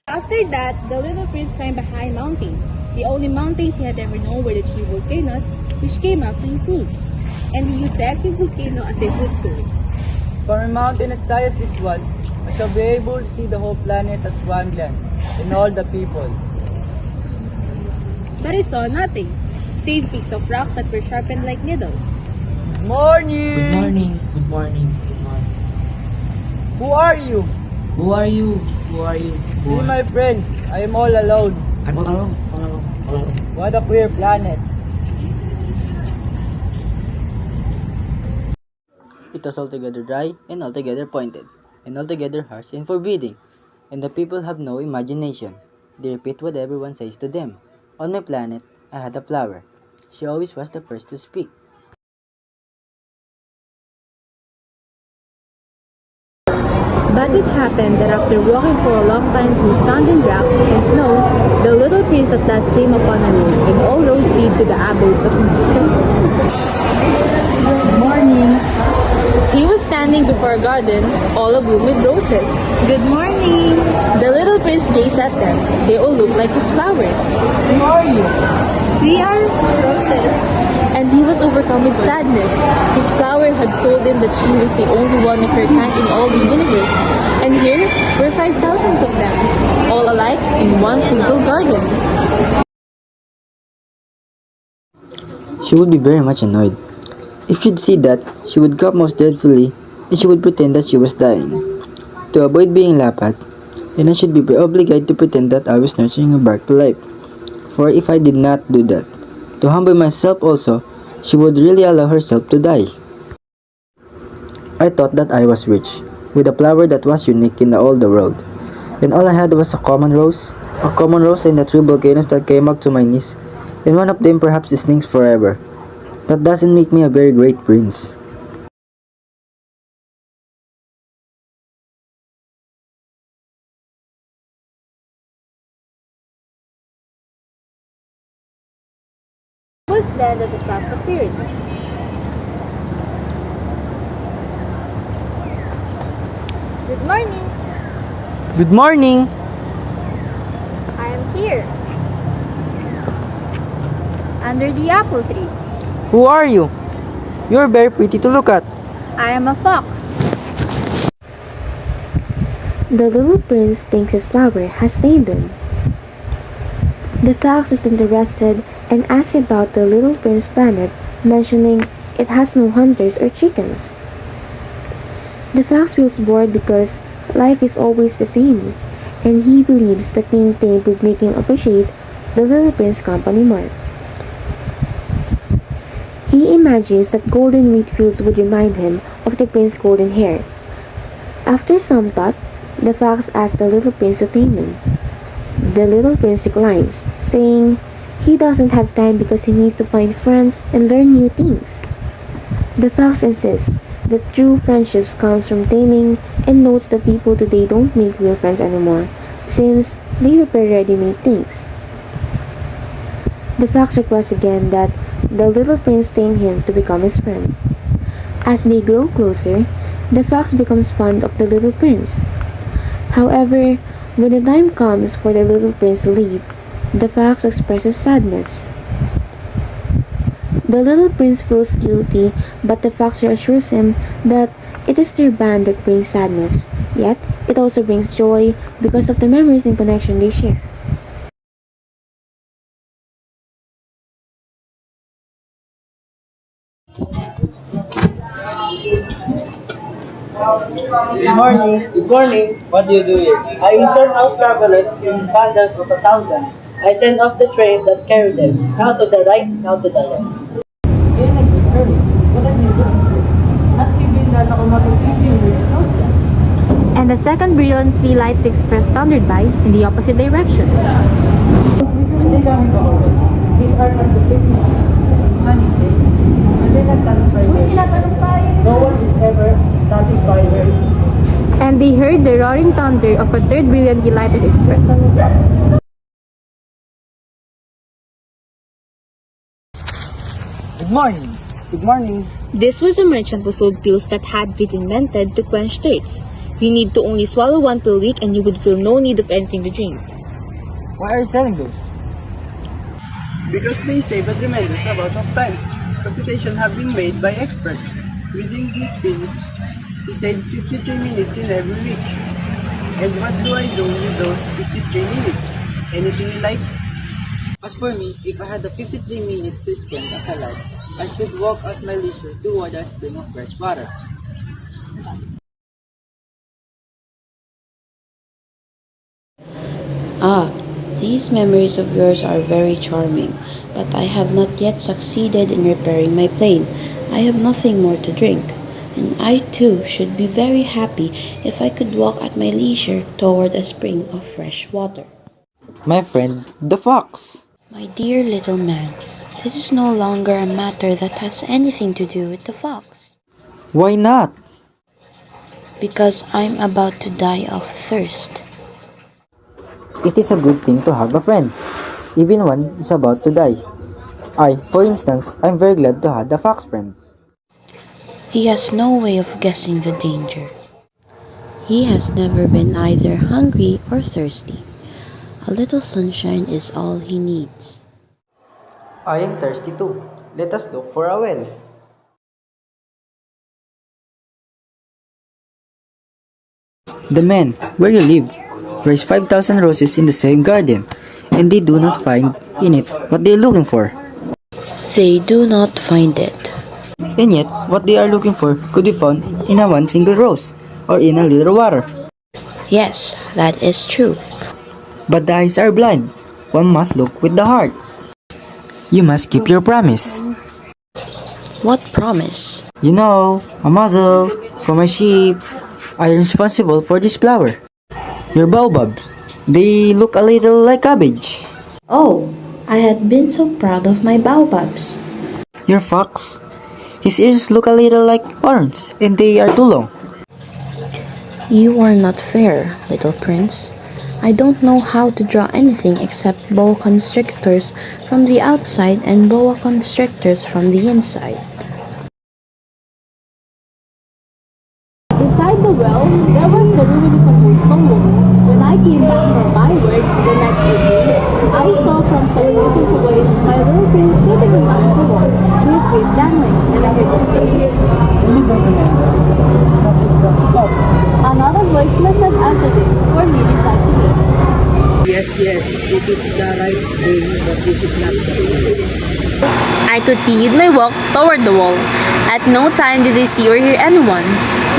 After that, the little prince climbed a high mountain, the only mountains he had ever known were the three volcanoes which came up to his knees, and he used the active volcano as a footstool. From a mountain as high as this one, I shall be able to see the whole planet at one glance, and all the people. But he saw nothing, save peaks of rock that were sharpened like needles. Good morning! Good morning, good morning, good morning. Who are you? Who are you? Who are you? Be my friends, I am all alone. I'm all alone, all alone, all alone. What a queer planet. It was altogether dry, and altogether pointed, and altogether harsh and forbidding, and the people have no imagination. They repeat what everyone says to them. On my planet, I had a flower. She always was the first to speak. But it happened that after walking for a long time through sand and rocks and snow, the little prince at last came upon a road, and all roads lead to the abodes of Miehl. Good morning! He was standing before a garden, all abloom with roses. Good morning! The little prince gazed at them. They all looked like his flower. Who are you? We are roses. And he was overcome with sadness. His flower had told him that she was the only one of her kind in all the universe. And here were 5,000 of them, all alike in one single garden. She would be very much annoyed. If she'd see that, she would cough most dreadfully, and she would pretend that she was dying. To avoid being laughed at, and I should be obligated to pretend that I was nursing her back to life. For if I did not do that, to humble myself also, she would really allow herself to die. I thought that I was rich, with a flower that was unique in all the world, and all I had was a common rose and the three volcanoes that came up to my knees, and one of them perhaps stinks forever. That doesn't make me a very great prince. It was then that the fox appeared. Good morning. Good morning! I am here. Under the apple tree. Who are you? You're very pretty to look at. I am a fox. The little prince thinks his flower has named him. The fox is interested and asks about the little prince planet, mentioning it has no hunters or chickens. The fox feels bored because life is always the same, and he believes that being tamed would make him appreciate the little prince's company more. He imagines that golden wheat fields would remind him of the prince's golden hair. After some thought, the fox asks the little prince to tame him. The little prince declines, saying he doesn't have time because he needs to find friends and learn new things. The fox insists that true friendships comes from taming and notes that people today don't make real friends anymore since they prepare ready-made things. The fox requests again that the little prince tame him to become his friend. As they grow closer, the fox becomes fond of the little prince. However, when the time comes for the little prince to leave, the fox expresses sadness. The little prince feels guilty, but the fox reassures him that it is their bond that brings sadness, yet it also brings joy because of the memories and connection they share. Good morning. Good morning. What do you do here? I turn out travelers in bundles of 1,000. I send off the train that carried them, now to the right, now to the left. In a good hurry. What have you done? Not even that ako matutipin with closer. And the second brilliantly light express thundered by in the opposite direction. Hindi kami ba ako? These are not the same things. Honestly, when they're not satisfied with No one is ever satisfied where it is. And they heard the roaring thunder of a third brilliantly lighted express. Good morning. Good morning. This was a merchant who sold pills that had been invented to quench thirst. You need to only swallow one pill a week and you would feel no need of anything to drink. Why are you selling those? Because they save a tremendous amount of time. Computation have been made by experts. Reading this bill, we save 53 minutes in every week. And what do I do with those 53 minutes? Anything you like? As for me, if I had the 53 minutes to spend as a life, I should walk at my leisure toward a spring of fresh water. Ah, these memories of yours are very charming, but I have not yet succeeded in repairing my plane. I have nothing more to drink, and I too should be very happy if I could walk at my leisure toward a spring of fresh water. My friend, the fox. My dear little man, this is no longer a matter that has anything to do with the fox, Why not? because I'm about to die of thirst. It is a good thing to have a friend, even one is about to die. For instance, I'm very glad to have the fox friend. He has no way of guessing the danger. He has never been either hungry or thirsty. A little sunshine is all he needs. I am thirsty too. Let us look for a well. The man where you live raise 5,000 roses in the same garden, and they do not find in it what they are looking for. They do not find it. And yet, what they are looking for could be found in a one single rose, or in a little water. Yes, that is true. But the eyes are blind. One must look with the heart. You must keep your promise. What promise? You know, a muzzle from a sheep. I am responsible for this flower. Your baobabs, they look a little like cabbage. Oh, I had been so proud of my baobabs. Your fox, his ears look a little like horns, and they are too long. You are not fair, little prince. I don't know how to draw anything except boa constrictors from the outside and boa constrictors from the inside. Beside the well, there was the ruin of an old stone wall. When I came back from my work the next evening, I saw from some distance away my little prince sitting on top of the wall, with his face dangling, and I heard him say, Really don't remember. This is not exact spot. another voice must have answered it, for me replied to me. Yes, it is the right thing, but this is not the place. I continued my walk toward the wall. At no time did I see or hear anyone.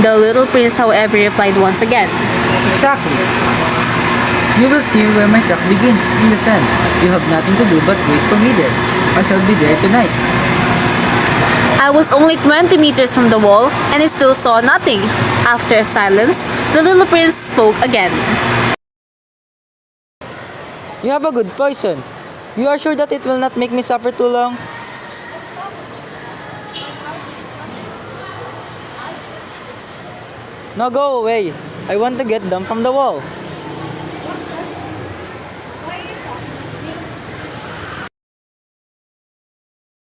The little prince, however, replied once again. Exactly. You will see where my truck begins, in the sand. You have nothing to do but wait for me there. I shall be there tonight. I was only 20 meters from the wall and I still saw nothing. After a silence, the little prince spoke again. You have a good poison. You are sure that it will not make me suffer too long? Now go away. I want to get down from the wall.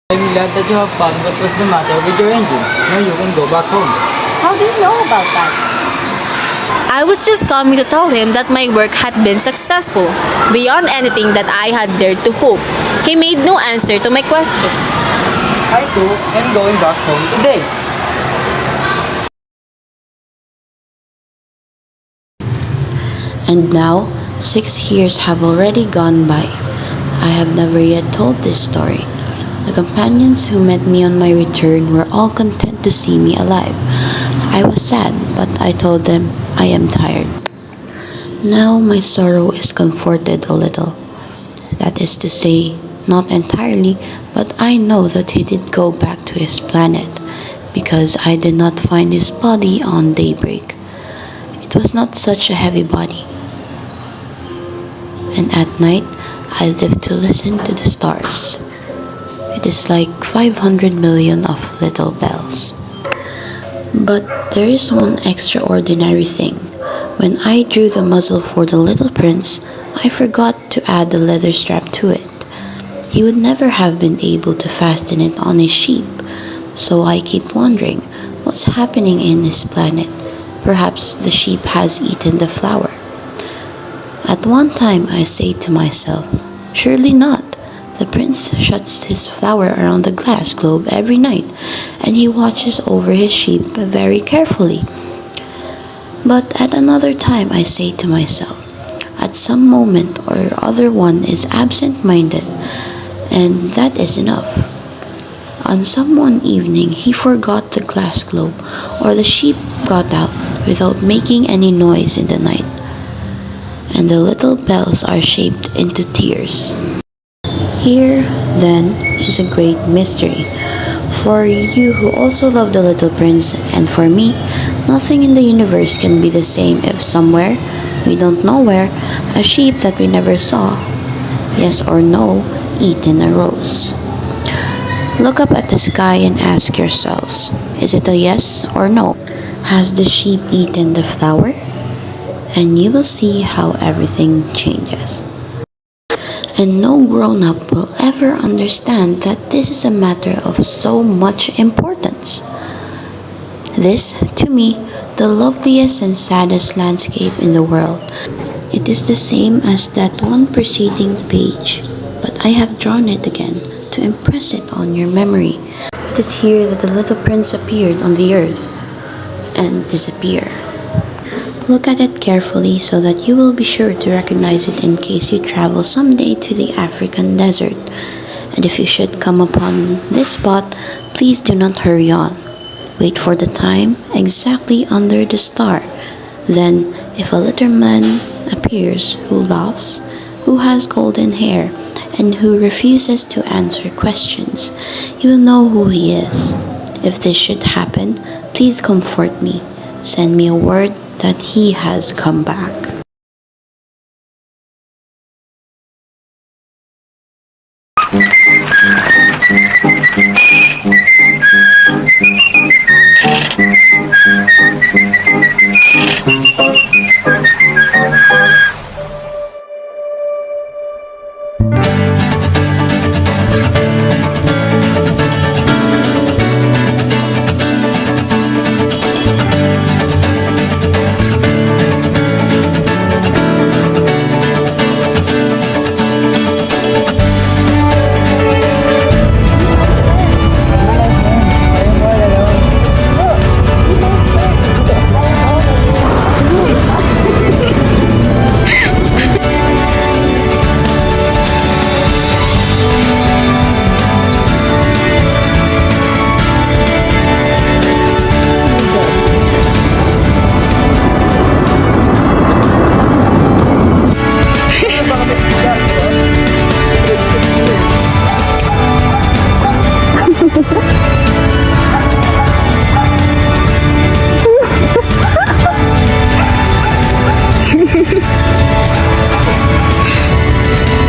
I'm glad that you have found what was the matter with your engine. Now you can go back home. How do you know about that? I was just coming to tell him that my work had been successful, beyond anything that I had dared to hope. He made no answer to my question. I too am going back home today. And now, 6 years have already gone by. I have never yet told this story. The companions who met me on my return were all content to see me alive. I was sad, but I told them I am tired. Now my sorrow is comforted a little. That is to say, not entirely, but I know that he did go back to his planet, because I did not find his body on daybreak. It was not such a heavy body. And at night, I live to listen to the stars. It is like 500 million of little bells. But there is one extraordinary thing. When I drew the muzzle for the little prince, I forgot to add the leather strap to it. He would never have been able to fasten it on his sheep, So I keep wondering, what's happening in this planet? Perhaps the sheep has eaten the flower. At one time I say to myself, surely not. The prince shuts his flower around the glass globe every night, and he watches over his sheep very carefully. But at another time I say to myself, at some moment or other one is absent-minded, and that is enough. On some one evening he forgot the glass globe, or the sheep got out without making any noise in the night, and the little bells are shaped into tears. Here, then, is a great mystery. For you who also love the little prince, and for me, nothing in the universe can be the same if somewhere, we don't know where, a sheep that we never saw, yes or no, eaten a rose. Look up at the sky and ask yourselves, is it a yes or no? Has the sheep eaten the flower? And you will see how everything changes. And no grown-up will ever understand that this is a matter of so much importance. This, to me, the loveliest and saddest landscape in the world. It is the same as that one preceding page, but I have drawn it again to impress it on your memory. It is here that the little prince appeared on the earth and disappeared. Look at it carefully so that you will be sure to recognize it in case you travel someday to the African desert. And if you should come upon this spot, please do not hurry on. Wait for the time exactly under the star. Then, if a little man appears who laughs, who has golden hair, and who refuses to answer questions, you will know who he is. If this should happen, please comfort me. Send me a word that he has come back.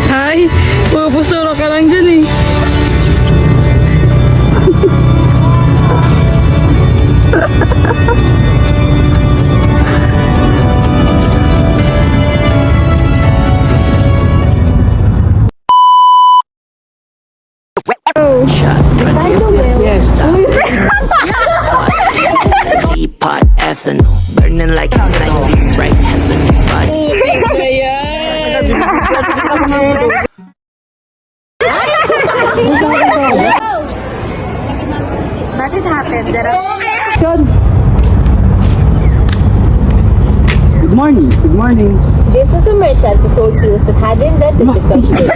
Ay, pupusuro ka lang dyan eh. Teapot, ethanol, burning like a night, right? Heavenly body. But it happened that Good morning. Good morning. this was a merchant who sold pills that had invented the country.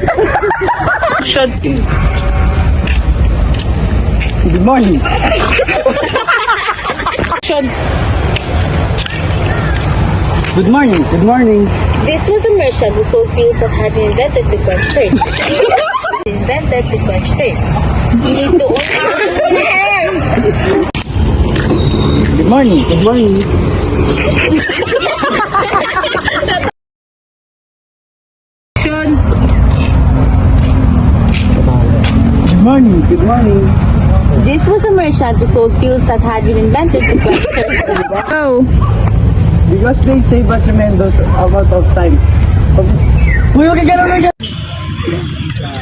Good morning. Good morning. Good morning. This was a merchant who sold pills that had been invented to quench thirst. Invented to quench thirst. You need to open your hands. Good morning. Good morning. Good morning. Good morning. This was a merchant who sold pills that had been invented to quench thirst. Oh. Because they save a tremendous amount of time. Uy, okay, gano'n.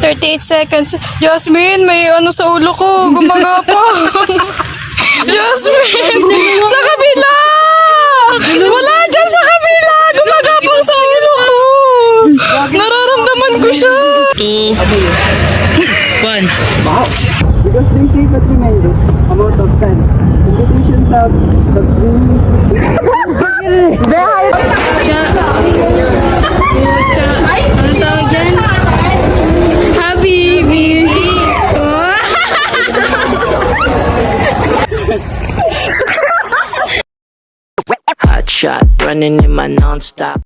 38 seconds. Jasmine, may ano sa ulo ko. Gumagapang. Jasmine! Sa kabila! Wala dyan sa kabila! Gumagapang sa ulo ko! Nararamdaman ko siya! Because they save a tremendous amount of time. Competitions have been Ano tawag dyan? Habibi! Hot shot running in my non-stop.